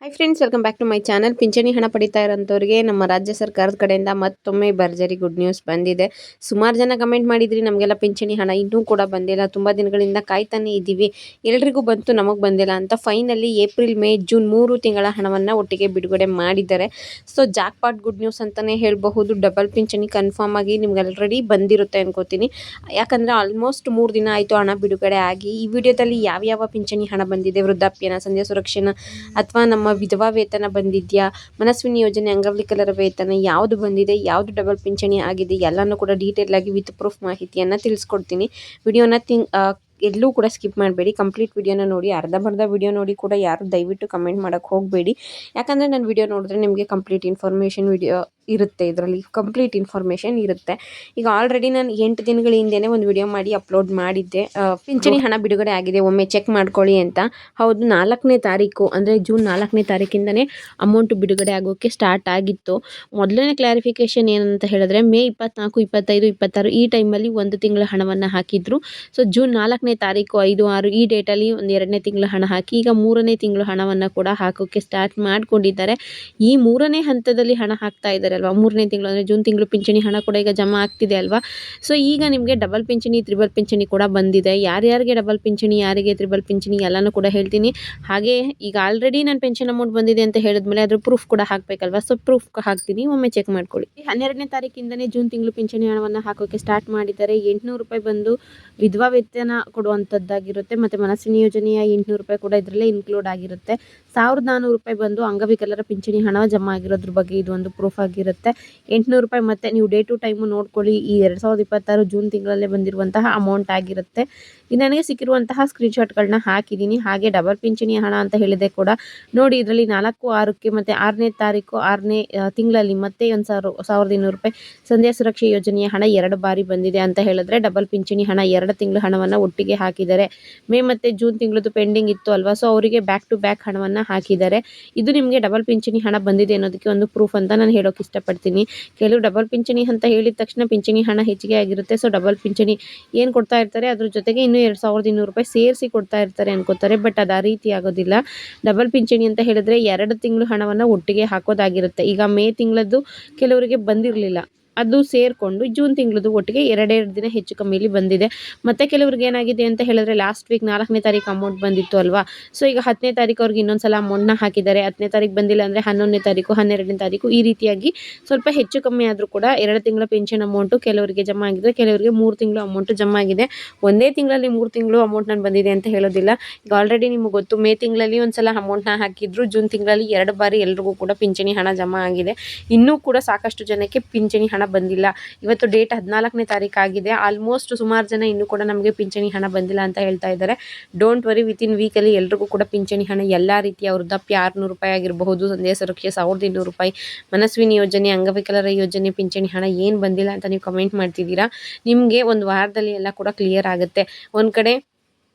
Hi friends, welcome back to my channel. ಪಿಂಚಣಿ ಹಣ ಪಡಿತಾ ಇರೋಂಥವ್ರಿಗೆ ನಮ್ಮ ರಾಜ್ಯ ಸರ್ಕಾರದ ಕಡೆಯಿಂದ ಮತ್ತೊಮ್ಮೆ ಭರ್ಜರಿ ಗುಡ್ ನ್ಯೂಸ್ ಬಂದಿದೆ. ಸುಮಾರು ಜನ ಕಮೆಂಟ್ ಮಾಡಿದ್ರಿ, ನಮಗೆಲ್ಲ ಪಿಂಚಣಿ ಹಣ ಇನ್ನೂ ಕೂಡ ಬಂದಿಲ್ಲ, ತುಂಬ ದಿನಗಳಿಂದ ಕಾಯ್ತಾನೆ ಇದ್ದೀವಿ, ಎಲ್ರಿಗೂ ಬಂತು ನಮಗೆ ಬಂದಿಲ್ಲ ಅಂತ. ಫೈನಲಿ ಏಪ್ರಿಲ್, ಮೇ, ಜೂನ್ 3 ತಿಂಗಳ ಹಣವನ್ನು ಒಟ್ಟಿಗೆ ಬಿಡುಗಡೆ ಮಾಡಿದ್ದಾರೆ. ಸೊ ಜಾಕ್ಪಾಟ್ ಗುಡ್ ನ್ಯೂಸ್ ಅಂತಲೇ ಹೇಳಬಹುದು. ಡಬಲ್ ಪಿಂಚಣಿ ಕನ್ಫರ್ಮ್ ಆಗಿ ನಿಮ್ಗೆ ಆಲ್ರೆಡಿ ಬಂದಿರುತ್ತೆ ಅನ್ಕೋತೀನಿ. ಯಾಕಂದರೆ ಆಲ್ಮೋಸ್ಟ್ 3 ದಿನ ಆಯಿತು ಹಣ ಬಿಡುಗಡೆ ಆಗಿ. ಈ ವಿಡಿಯೋದಲ್ಲಿ ಯಾವ ಪಿಂಚಣಿ ಹಣ ಬಂದಿದೆ, ವೃದ್ಧಾಪ್ಯನ, ಸಂಧ್ಯಾ ಸುರಕ್ಷೆನ ಅಥವಾ ನಮ್ಮ ವಿಧವಾ ವೇತನ ಬಂದಿದೆಯಾ, ಮನಸ್ವಿನಿ ಯೋಜನೆ, ಅಂಗವಿಕಲರ ವೇತನ ಯಾವುದು ಬಂದಿದೆ, ಯಾವುದು ಡಬಲ್ ಪಿಂಚಣಿ ಆಗಿದೆ, ಎಲ್ಲನೂ ಕೂಡ ಡೀಟೇಲ್ ಆಗಿ ವಿತ್ ಪ್ರೂಫ್ ಮಾಹಿತಿಯನ್ನು ತಿಳಿಸ್ಕೊಡ್ತೀನಿ. ವಿಡಿಯೋನ ಎಲ್ಲೂ ಕೂಡ ಸ್ಕಿಪ್ ಮಾಡಬೇಡಿ, ಕಂಪ್ಲೀಟ್ ವಿಡಿಯೋನ ನೋಡಿ. ಅರ್ಧಂಬರ್ಧ ವಿಡಿಯೋ ನೋಡಿ ಕೂಡ ಯಾರು ದಯವಿಟ್ಟು ಕಮೆಂಟ್ ಮಾಡೋಕ್ಕೆ ಹೋಗಬೇಡಿ. ಯಾಕಂದರೆ ನಾನು ವಿಡಿಯೋ ನೋಡಿದ್ರೆ ನಿಮಗೆ ಕಂಪ್ಲೀಟ್ ಇನ್ಫಾರ್ಮೇಷನ್ ಇರುತ್ತೆ, ಇದರಲ್ಲಿ ಕಂಪ್ಲೀಟ್ ಇನ್ಫಾರ್ಮೇಷನ್ ಇರುತ್ತೆ. ಈಗ ಆಲ್ರೆಡಿ ನಾನು 8 ದಿನಗಳ ಹಿಂದೆನೇ ಒಂದು ವಿಡಿಯೋ ಮಾಡಿ ಅಪ್ಲೋಡ್ ಮಾಡಿದ್ದೆ, ಪಿಂಚಣಿ ಹಣ ಬಿಡುಗಡೆ ಆಗಿದೆ ಒಮ್ಮೆ ಚೆಕ್ ಮಾಡ್ಕೊಳ್ಳಿ ಅಂತ. ಹೌದು, 4ನೇ ತಾರೀಕು ಅಂದರೆ ಜೂನ್ 4ನೇ ತಾರೀಕಿಂದನೇ ಅಮೌಂಟ್ ಬಿಡುಗಡೆ ಆಗೋಕ್ಕೆ ಸ್ಟಾರ್ಟ್ ಆಗಿತ್ತು. ಮೊದಲನೇ ಕ್ಲಾರಿಫಿಕೇಷನ್ ಏನಂತ ಹೇಳಿದ್ರೆ, ಮೇ 24, 25, 26 ಈ ಟೈಮಲ್ಲಿ 1 ತಿಂಗಳ ಹಣವನ್ನು ಹಾಕಿದ್ರು. ಸೊ ಜೂನ್ 4ನೇ ತಾರೀಕು 5, 6 ಈ ಡೇಟಲ್ಲಿ ಒಂದು 2ನೇ ತಿಂಗಳ ಹಣ ಹಾಕಿ ಈಗ 3ನೇ ತಿಂಗಳ ಹಣವನ್ನು ಕೂಡ ಹಾಕೋಕ್ಕೆ ಸ್ಟಾರ್ಟ್ ಮಾಡ್ಕೊಂಡಿದ್ದಾರೆ. ಈ 3ನೇ ಹಂತದಲ್ಲಿ ಹಣ ಹಾಕ್ತಾ ಇದ್ದಾರೆ ಅಲ್ವಾ, 3ನೇ ತಿಂಗಳು ಅಂದರೆ ಜೂನ್ ತಿಂಗಳು ಪಿಂಚಣಿ ಹಣ ಕೂಡ ಈಗ ಜಮಾ ಆಗ್ತಿದೆ ಅಲ್ವಾ. ಸೊ ಈಗ ನಿಮಗೆ ಡಬಲ್ ಪಿಂಚಣಿ, ತ್ರಿಬಲ್ ಪಿಂಚಣಿ ಕೂಡ ಬಂದಿದೆ. ಯಾರ್ಯಾರಿಗೆ ಡಬಲ್ ಪಿಂಚಣಿ, ಯಾರಿಗೆ ತ್ರಿಬಲ್ ಪಿಂಚಣಿ ಎಲ್ಲನೂ ಕೂಡ ಹೇಳ್ತೀನಿ. ಹಾಗೆ ಈಗ ಆಲ್ರೆಡಿ ನಾನು ಪೆನ್ಷನ್ ಅಮೌಂಟ್ ಬಂದಿದೆ ಅಂತ ಹೇಳಿದ್ಮೇಲೆ ಅದ್ರ ಪ್ರೂಫ್ ಕೂಡ ಹಾಕಬೇಕಲ್ವಾ. ಸೊ ಪ್ರೂಫ್ ಹಾಕ್ತೀನಿ, ಒಮ್ಮೆ ಚೆಕ್ ಮಾಡ್ಕೊಳ್ಳಿ. 12ನೇ ತಾರೀಕಿಂದನೇ ಜೂನ್ ತಿಂಗಳು ಪಿಂಚಣಿ ಹಣವನ್ನು ಹಾಕೋಕ್ಕೆ ಸ್ಟಾರ್ಟ್ ಮಾಡಿದ್ದಾರೆ. 800 ರೂಪಾಯಿ ಬಂದು ವಿಧವಾ ವೇತನ ಕೊಡುವಂಥದ್ದಾಗಿರುತ್ತೆ, ಮತ್ತು ಮನಸ್ವಿನಿ ಯೋಜನೆಯ 800 ರೂಪಾಯಿ ಕೂಡ ಇದರಲ್ಲೇ ಇನ್ಕ್ಲೂಡ್ ಆಗಿರುತ್ತೆ. 1400 ರೂಪಾಯಿ ಬಂದು ಅಂಗವಿಕಲರ ಪಿಂಚಣಿ ಹಣ ಜಮಾ ಆಗಿರೋದ್ರ ಬಗ್ಗೆ ಇದು ಒಂದು ಪ್ರೂಫ್ ಆಗಿರುತ್ತೆ. 800 ರೂಪಾಯಿ ಮತ್ತು ನೀವು ಡೇ ಟು ಟೈಮು ನೋಡ್ಕೊಳ್ಳಿ, ಈ 2026 ಜೂನ್ ತಿಂಗಳಲ್ಲೇ ಬಂದಿರುವಂತಹ ಅಮೌಂಟ್ ಆಗಿರುತ್ತೆ. ಇದು ನನಗೆ ಸಿಕ್ಕಿರುವಂತಹ ಸ್ಕ್ರೀನ್ಶಾಟ್ಗಳನ್ನ ಹಾಕಿದ್ದೀನಿ. ಹಾಗೆ ಡಬಲ್ ಪಿಂಚಣಿ ಹಣ ಅಂತ ಹೇಳಿದೆ ಕೂಡ ನೋಡಿ, ಇದರಲ್ಲಿ 4/6ಕ್ಕೆ ಮತ್ತು 6ನೇ ತಾರೀಕು 6ನೇ ತಿಂಗಳಲ್ಲಿ ಮತ್ತೆ 1,200 ರೂಪಾಯಿ ಸಂಧ್ಯಾ ಸುರಕ್ಷೆ ಯೋಜನೆಯ ಹಣ 2 ಬಾರಿ ಬಂದಿದೆ ಅಂತ ಹೇಳಿದ್ರೆ, ಡಬಲ್ ಪಿಂಚಣಿ ಹಣ 2 ತಿಂಗಳ ಹಣವನ್ನು ಒಟ್ಟಿಗೆ ಹಾಕಿದ್ದಾರೆ. ಮೇ ಮತ್ತು ಜೂನ್ ತಿಂಗಳದ್ದು ಪೆಂಡಿಂಗ್ ಇತ್ತು ಅಲ್ವಾ, ಸೊ ಅವರಿಗೆ ಬ್ಯಾಕ್ ಟು ಬ್ಯಾಕ್ ಹಣವನ್ನು ಹಾಕಿದ್ದಾರೆ. ಇದು ನಿಮಗೆ ಡಬಲ್ ಪಿಂಚಣಿ ಹಣ ಬಂದಿದೆ ಅನ್ನೋದಕ್ಕೆ ಒಂದು ಪ್ರೂಫ್ ಅಂತ ನಾನು ಹೇಳೋಕೆ ಇಷ್ಟಪಡ್ತೀನಿ. ಕೆಲವು ಡಬಲ್ ಪಿಂಚಣಿ ಅಂತ ಹೇಳಿದ ತಕ್ಷಣ ಪಿಂಚಣಿ ಹಣ ಹೆಚ್ಚಿಗೆ ಆಗಿರುತ್ತೆ, ಸೊ ಡಬಲ್ ಪಿಂಚಣಿ ಏನು ಕೊಡ್ತಾ ಇರ್ತಾರೆ ಅದ್ರ ಜೊತೆಗೆ ಇನ್ನೂ 2,200 ರೂಪಾಯಿ ಸೇರಿಸಿ ಕೊಡ್ತಾ ಇರ್ತಾರೆ ಅನ್ಕೋತಾರೆ. ಬಟ್ ಅದು ಆ ರೀತಿ ಆಗೋದಿಲ್ಲ. ಡಬಲ್ ಪಿಂಚಣಿ ಅಂತ ಹೇಳಿದ್ರೆ 2 ತಿಂಗಳು ಹಣವನ್ನು ಒಟ್ಟಿಗೆ ಹಾಕೋದಾಗಿರುತ್ತೆ. ಈಗ ಮೇ ತಿಂಗಳದ್ದು ಕೆಲವರಿಗೆ ಬಂದಿರಲಿಲ್ಲ, ಅದು ಸೇರಿಕೊಂಡು ಜೂನ್ ತಿಂಗಳದ್ದು ಒಟ್ಟಿಗೆ 2 ದಿನ ಹೆಚ್ಚು ಕಮ್ಮಿಲಿ ಬಂದಿದೆ. ಮತ್ತು ಕೆಲವ್ರಿಗೆ ಏನಾಗಿದೆ ಅಂತ ಹೇಳಿದ್ರೆ, ಲಾಸ್ಟ್ ವೀಕ್ 4ನೇ ತಾರೀಕು ಅಮೌಂಟ್ ಬಂದಿತ್ತು ಅಲ್ವಾ, ಸೊ ಈಗ 10ನೇ ತಾರೀಕು ಅವ್ರಿಗೆ ಇನ್ನೊಂದು ಅಮೌಂಟ್ನ ಹಾಕಿದ್ದಾರೆ. 10ನೇ ತಾರೀಕು ಬಂದಿಲ್ಲ ಅಂದರೆ 11ನೇ ತಾರೀಕು, 12ನೇ ತಾರೀಕು ಈ ರೀತಿಯಾಗಿ ಸ್ವಲ್ಪ ಹೆಚ್ಚು ಕಮ್ಮಿ ಆದರೂ ಕೂಡ 2 ತಿಂಗಳ ಪೆನ್ಷನ್ ಅಮೌಂಟು ಕೆಲವರಿಗೆ ಜಮಾ ಆಗಿದೆ, ಕೆಲವರಿಗೆ 3 ತಿಂಗಳು ಅಮೌಂಟು ಜಮಾ ಆಗಿದೆ. ಒಂದೇ ತಿಂಗಳಲ್ಲಿ 3 ತಿಂಗಳು ಅಮೌಂಟ್ ನಾನು ಬಂದಿದೆ ಅಂತ ಹೇಳೋದಿಲ್ಲ. ಈಗ ಆಲ್ರೆಡಿ ನಿಮಗೆ ಗೊತ್ತು, ಮೇ ತಿಂಗಳಲ್ಲಿ ಒಂದು ಅಮೌಂಟ್ನ ಹಾಕಿದ್ರು, ಜೂನ್ ತಿಂಗಳಲ್ಲಿ 2 ಬಾರಿ ಎಲ್ರಿಗೂ ಕೂಡ ಪಿಂಚಣಿ ಹಣ ಜಮಾ ಆಗಿದೆ. ಇನ್ನೂ ಕೂಡ ಸಾಕಷ್ಟು ಜನಕ್ಕೆ ಪಿಂಚಣಿ ಹಣ ಬಂದಿಲ್ಲ. ಇವತ್ತು ಡೇಟ್ 14ನೇ ತಾರೀಕು ಆಗಿದೆ. ಆಲ್ಮೋಸ್ಟ್ ಸುಮಾರು ಜನ ಇನ್ನೂ ಕೂಡ ನಮಗೆ ಪಿಂಚಣಿ ಹಣ ಬಂದಿಲ್ಲ ಅಂತ ಹೇಳ್ತಾ ಇದ್ದಾರೆ. ಡೋಂಟ್ ವರಿ, ವಿತಿನ್ ವೀಕಲ್ಲಿ ಎಲ್ರಿಗೂ ಕೂಡ ಪಿಂಚಣಿ ಹಣ ಎಲ್ಲ ರೀತಿಯ ವೃದ್ಧಾಪ್ಯ 600 ರೂಪಾಯಿ ಆಗಿರಬಹುದು, ಸಂಧ್ಯಾ ಸುರಕ್ಷೆ 1,200 ರೂಪಾಯಿ, ಮನಸ್ವಿನಿ ಯೋಜನೆ, ಅಂಗವಿಕಲರ ಯೋಜನೆ ಪಿಂಚಣಿ ಹಣ ಏನು ಬಂದಿಲ್ಲ ಅಂತ ನೀವು ಕಮೆಂಟ್ ಮಾಡ್ತಿದ್ದೀರಾ. ನಿಮಗೆ ಒಂದು ವಾರದಲ್ಲಿ ಎಲ್ಲ ಕೂಡ ಕ್ಲಿಯರ್ ಆಗುತ್ತೆ. ಒಂದು ಕಡೆ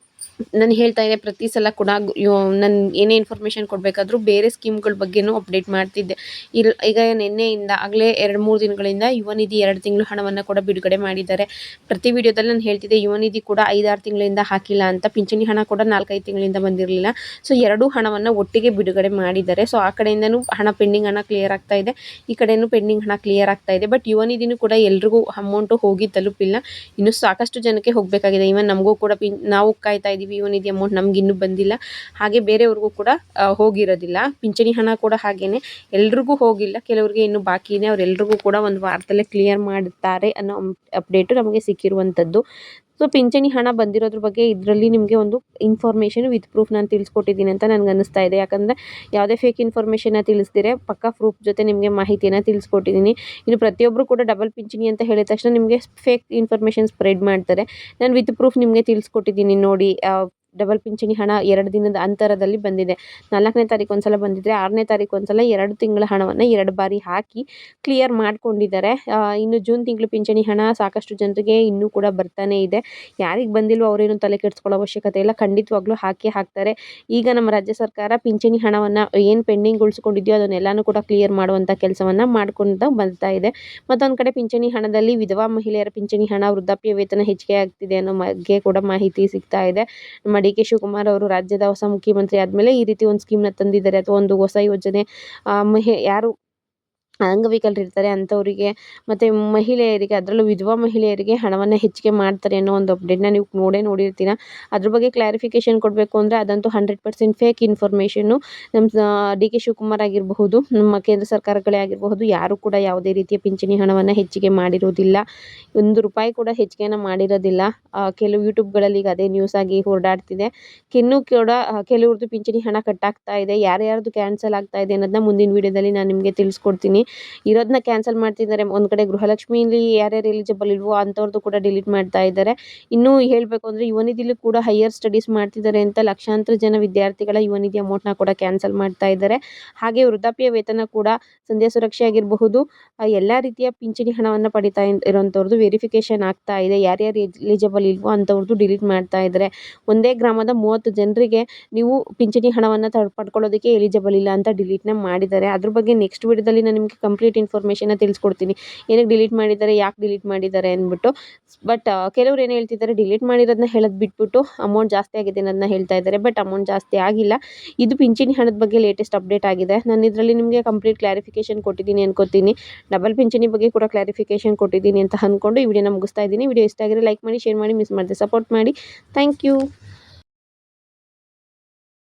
ನಾನು ಹೇಳ್ತಾ ಇದ್ದೆ, ಪ್ರತಿ ಸಲ ಕೂಡ ನಾನು ಏನೇ ಇನ್ಫಾರ್ಮೇಷನ್ ಕೊಡಬೇಕಾದ್ರೂ ಬೇರೆ ಸ್ಕೀಮ್ಗಳ ಬಗ್ಗೆನೂ ಅಪ್ಡೇಟ್ ಮಾಡ್ತಿದ್ದೆ. ಈಗ ನಿನ್ನೆಯಿಂದ ಆಗಲೇ 2-3 ದಿನಗಳಿಂದ ಯುವ ನಿಧಿ 2 ತಿಂಗಳು ಹಣವನ್ನು ಕೂಡ ಬಿಡುಗಡೆ ಮಾಡಿದ್ದಾರೆ. ಪ್ರತಿ ವಿಡಿಯೋದಲ್ಲಿ ನಾನು ಹೇಳ್ತಿದ್ದೆ, ಯುವ ನಿಧಿ ಕೂಡ 5-6 ತಿಂಗಳಿಂದ ಹಾಕಿಲ್ಲ ಅಂತ. ಪಿಂಚಣಿ ಹಣ ಕೂಡ 4-5 ತಿಂಗಳಿಂದ ಬಂದಿರಲಿಲ್ಲ. ಸೊ 2 ಹಣವನ್ನು ಒಟ್ಟಿಗೆ ಬಿಡುಗಡೆ ಮಾಡಿದ್ದಾರೆ. ಸೊ ಆ ಕಡೆಯಿಂದನೂ ಹಣ ಪೆಂಡಿಂಗ್ ಹಣ ಕ್ಲಿಯರ್ ಆಗ್ತಾ ಇದೆ, ಈ ಕಡೆಯೂ ಪೆಂಡಿಂಗ್ ಹಣ ಕ್ಲಿಯರ್ ಆಗ್ತಾ ಇದೆ. ಬಟ್ ಯುವ ನಿಧಿನೂ ಕೂಡ ಎಲ್ರಿಗೂ ಅಮೌಂಟು ಹೋಗಿ ತಲುಪಿಲ್ಲ, ಇನ್ನೂ ಸಾಕಷ್ಟು ಜನಕ್ಕೆ ಹೋಗಬೇಕಾಗಿದೆ. ಈವನ್ ನಮಗೂ ಕೂಡ ನಾವು ಕಾಯ್ತಾ ಇದ್ದೀವಿ, ಯುವ ನಿಧಿ ಅಮೌಂಟ್ ನಮ್ಗೆ ಇನ್ನೂ ಬಂದಿಲ್ಲ, ಹಾಗೆ ಬೇರೆಯವ್ರಿಗೂ ಕೂಡ ಹೋಗಿರೋದಿಲ್ಲ. ಪಿಂಚಣಿ ಹಣ ಕೂಡ ಹಾಗೇನೆ ಎಲ್ರಿಗೂ ಹೋಗಿಲ್ಲ, ಕೆಲವರಿಗೆ ಇನ್ನೂ ಬಾಕಿ ಇದೆ. ಅವರೆಲ್ಲರಿಗೂ ಕೂಡ ಒಂದು ವಾರದಲ್ಲೇ ಕ್ಲಿಯರ್ ಮಾಡುತ್ತಾರೆ ಅನ್ನೋ ಅಪ್ಡೇಟು ನಮಗೆ ಸಿಕ್ಕಿರುವಂಥದ್ದು. ಸೊ ಪಿಂಚಣಿ ಹಣ ಬಂದಿರೋದ್ರ ಬಗ್ಗೆ ಇದರಲ್ಲಿ ನಿಮಗೆ ಒಂದು ಇನ್ಫಾರ್ಮೇಷನ್ ವಿತ್ ಪ್ರೂಫ್ ನಾನು ತಿಳಿಸ್ಕೊಟ್ಟಿದ್ದೀನಿ ಅಂತ ನನಗೆ ಅನ್ನಿಸ್ತಾ ಇದೆ. ಯಾಕಂದರೆ ಯಾವುದೇ ಫೇಕ್ ಇನ್ಫಾರ್ಮೇಷನ್ನ ತಿಳಿಸ್ದಿರೆ ಪಕ್ಕಾ ಪ್ರೂಫ್ ಜೊತೆ ನಿಮಗೆ ಮಾಹಿತಿಯನ್ನು ತಿಳಿಸ್ಕೊಟ್ಟಿದ್ದೀನಿ. ಇನ್ನು ಪ್ರತಿಯೊಬ್ಬರು ಕೂಡ ಡಬಲ್ ಪಿಂಚಣಿ ಅಂತ ಹೇಳಿದ ತಕ್ಷಣ ನಿಮಗೆ ಫೇಕ್ ಇನ್ಫಾರ್ಮೇಷನ್ ಸ್ಪ್ರೆಡ್ ಮಾಡ್ತಾರೆ. ನಾನು ವಿತ್ ಪ್ರೂಫ್ ನಿಮಗೆ ತಿಳಿಸ್ಕೊಟ್ಟಿದ್ದೀನಿ ನೋಡಿ. ಡಬಲ್ ಪಿಂಚಣಿ ಹಣ 2 ದಿನದ ಅಂತರದಲ್ಲಿ ಬಂದಿದೆ. 4ನೇ ತಾರೀಕು ಒಂದ್ಸಲ ಬಂದಿದ್ರೆ, 6ನೇ ತಾರೀಕು ಒಂದ್ಸಲ 2 ತಿಂಗಳ ಹಣವನ್ನು 2 ಬಾರಿ ಹಾಕಿ ಕ್ಲಿಯರ್ ಮಾಡ್ಕೊಂಡಿದ್ದಾರೆ. ಇನ್ನು ಜೂನ್ ತಿಂಗಳು ಪಿಂಚಣಿ ಹಣ ಸಾಕಷ್ಟು ಜನರಿಗೆ ಇನ್ನೂ ಕೂಡ ಬರ್ತಾನೆ ಇದೆ. ಯಾರಿಗೆ ಬಂದಿಲ್ವೋ ಅವರೇನು ತಲೆ ಕೆಡಿಸ್ಕೊಳ್ಳೋ ಅವಶ್ಯಕತೆ ಇಲ್ಲ, ಖಂಡಿತವಾಗ್ಲೂ ಹಾಕ್ತಾರೆ. ಈಗ ನಮ್ಮ ರಾಜ್ಯ ಸರ್ಕಾರ ಪಿಂಚಣಿ ಹಣವನ್ನು ಏನು ಪೆಂಡಿಂಗ್ ಉಳಿಸ್ಕೊಂಡಿದೆಯೋ ಅದನ್ನೆಲ್ಲನೂ ಕೂಡ ಕ್ಲಿಯರ್ ಮಾಡುವಂಥ ಕೆಲಸವನ್ನು ಮಾಡ್ಕೊಂಡು ಬರ್ತಾ ಇದೆ. ಮತ್ತೊಂದು ಕಡೆ ಪಿಂಚಣಿ ಹಣದಲ್ಲಿ ವಿಧವಾ ಮಹಿಳೆಯರ ಪಿಂಚಣಿ ಹಣ, ವೃದ್ಧಾಪ್ಯ ವೇತನ ಹೆಚ್ಚಿಗೆ ಆಗ್ತಿದೆ ಅನ್ನೋ ಬಗ್ಗೆ ಕೂಡ ಮಾಹಿತಿ ಸಿಗ್ತಾ ಇದೆ. ನಮ್ಮ ಡಿ ಕೆ ಶಿವಕುಮಾರ್ ಅವರು ರಾಜ್ಯದ ಹೊಸ ಮುಖ್ಯಮಂತ್ರಿ ಆದಮೇಲೆ ಈ ರೀತಿ ಒಂದು ಸ್ಕೀಮ್ನ ತಂದಿದ್ದಾರೆ ಅಥವಾ ಒಂದು ಹೊಸ ಯೋಜನೆ. ಯಾರು ಅಂಗವಿಕಲರಿರ್ತಾರೆ ಅಂಥವರಿಗೆ ಮತ್ತು ಮಹಿಳೆಯರಿಗೆ, ಅದರಲ್ಲೂ ವಿಧವಾ ಮಹಿಳೆಯರಿಗೆ ಹಣವನ್ನು ಹೆಚ್ಚಿಗೆ ಮಾಡ್ತಾರೆ ಅನ್ನೋ ಒಂದು ಅಪ್ಡೇಟ್ನ ನೀವು ನೋಡಿರ್ತೀರ. ಅದ್ರ ಬಗ್ಗೆ ಕ್ಲಾರಿಫಿಕೇಷನ್ ಕೊಡಬೇಕು ಅಂದರೆ ಅದಂತೂ 100% ಫೇಕ್ ಇನ್ಫಾರ್ಮೇಷನ್ನು. ನಮ್ಮ ಡಿ ಕೆ ಶಿವಕುಮಾರ್ ಆಗಿರಬಹುದು, ನಮ್ಮ ಕೇಂದ್ರ ಸರ್ಕಾರಗಳೇ ಆಗಿರಬಹುದು, ಯಾರು ಕೂಡ ಯಾವುದೇ ರೀತಿಯ ಪಿಂಚಣಿ ಹಣವನ್ನು ಹೆಚ್ಚಿಗೆ ಮಾಡಿರೋದಿಲ್ಲ. ₹1 ಕೂಡ ಹೆಚ್ಚಿಗೆನ ಮಾಡಿರೋದಿಲ್ಲ. ಕೆಲವು ಯೂಟ್ಯೂಬ್ಗಳಲ್ಲಿ ಈಗ ಅದೇ ನ್ಯೂಸ್ ಆಗಿ ಓಡಾಡ್ತಿದೆ. ಇನ್ನೂ ಕೂಡ ಕೆಲವ್ರದ್ದು ಪಿಂಚಣಿ ಹಣ ಕಟ್ಟಾಗ್ತಾ ಇದೆ. ಯಾರ್ಯಾರ್ದು ಕ್ಯಾನ್ಸಲ್ ಆಗ್ತಾ ಇದೆ ಅನ್ನೋದನ್ನ ಮುಂದಿನ ವೀಡಿಯೋದಲ್ಲಿ ನಾನು ನಿಮಗೆ ತಿಳಿಸ್ಕೊಡ್ತೀನಿ. ಇರೋದನ್ನ ಕ್ಯಾನ್ಸಲ್ ಮಾಡ್ತಿದ್ದಾರೆ. ಒಂದು ಕಡೆ ಗೃಹಲಕ್ಷ್ಮಿಲಿ ಯಾರ್ಯಾರು ಎಲಿಜಿಬಲ್ ಇಲ್ವೋ ಅಂಥವ್ರದ್ದು ಕೂಡ ಡಿಲೀಟ್ ಮಾಡ್ತಾ ಇದ್ದಾರೆ. ಇನ್ನೂ ಹೇಳಬೇಕು ಅಂದರೆ ಯುವನಿಧಿಲಿ ಕೂಡ ಹೈಯರ್ ಸ್ಟಡೀಸ್ ಮಾಡ್ತಿದ್ದಾರೆ ಅಂತ ಲಕ್ಷಾಂತರ ಜನ ವಿದ್ಯಾರ್ಥಿಗಳ ಯುವನಿಧಿ ಅಮೌಂಟ್ನ ಕೂಡ ಕ್ಯಾನ್ಸಲ್ ಮಾಡ್ತಾ ಇದ್ದಾರೆ. ಹಾಗೆ ವೃದ್ಧಾಪ್ಯ ವೇತನ ಕೂಡ, ಸಂಧ್ಯಾ ಸುರಕ್ಷೆ ಆಗಿರಬಹುದು, ಎಲ್ಲ ರೀತಿಯ ಪಿಂಚಣಿ ಹಣವನ್ನು ಪಡಿತಾ ಇರೋಂಥವ್ರದ್ದು ವೆರಿಫಿಕೇಷನ್ ಆಗ್ತಾ ಇದೆ. ಯಾರ್ಯಾರು ಎಲಿಜಿಬಲ್ ಇಲ್ವೋ ಅಂಥವ್ರದ್ದು ಡಿಲೀಟ್ ಮಾಡ್ತಾ ಇದ್ದಾರೆ. ಒಂದೇ ಗ್ರಾಮದ 30 ಜನರಿಗೆ ನೀವು ಪಿಂಚಣಿ ಹಣವನ್ನು ಪಡ್ಕೊಳ್ಳೋದಕ್ಕೆ ಎಲಿಜಿಬಲ್ ಇಲ್ಲ ಅಂತ ಡಿಲೀಟ್ನ ಮಾಡಿದ್ದಾರೆ. ಅದ್ರ ಬಗ್ಗೆ ನೆಕ್ಸ್ಟ್ ವಿಡಿಯೋದಲ್ಲಿ ನಾನು ನಿಮಗೆ ಕಂಪ್ಲೀಟ್ ಇನ್ಫಾರ್ಮೇಷನ್ನ ತಿಳಿಸ್ಕೊಡ್ತೀನಿ. ಏನಕ್ಕೆ ಡಿಲೀಟ್ ಮಾಡಿದ್ದಾರೆ, ಯಾಕೆ ಡಿಲೀಟ್ ಮಾಡಿದ್ದಾರೆ ಅಂದ್ಬಿಟ್ಟು. ಬಟ್ ಕೆಲವ್ರು ಏನು ಹೇಳ್ತಿದ್ದಾರೆ, ಡಿಲೀಟ್ ಮಾಡಿರೋದನ್ನ ಹೇಳೋದು ಬಿಟ್ಬಿಟ್ಟು ಅಮೌಂಟ್ ಜಾಸ್ತಿ ಆಗಿದೆ ಅನ್ನೋದನ್ನ ಹೇಳ್ತಾ ಇದ್ದಾರೆ. ಬಟ್ ಅಮೌಂಟ್ ಜಾಸ್ತಿ ಆಗಿಲ್ಲ. ಇದು ಪಿಂಚಣಿ ಹಣದ ಬಗ್ಗೆ ಲೇಟೆಸ್ಟ್ ಅಪ್ಡೇಟ್ ಆಗಿದೆ. ನಾನು ಇದರಲ್ಲಿ ನಿಮಗೆ ಕಂಪ್ಲೀಟ್ ಕ್ಲಾರಿಫಿಕೇಷನ್ ಕೊಟ್ಟಿದ್ದೀನಿ ಅನ್ಕೋತೀನಿ. ಡಬಲ್ ಪಿಂಚಣಿ ಬಗ್ಗೆ ಕೂಡ ಕ್ಲಾರಿಫಿಕೇಷನ್ ಕೊಟ್ಟಿದ್ದೀನಿ ಅಂತ ಅಂದ್ಕೊಂಡು ಈ ವಿಡಿಯೋನ ಮುಗಿಸ್ತಾ ಇದ್ದೀನಿ. ವಿಡಿಯೋ ಇಷ್ಟ ಆಗಿದ್ರೆ ಲೈಕ್ ಮಾಡಿ, ಶೇರ್ ಮಾಡಿ, ಮಿಸ್ ಮಾಡದೆ ಸಪೋರ್ಟ್ ಮಾಡಿ. Thank you.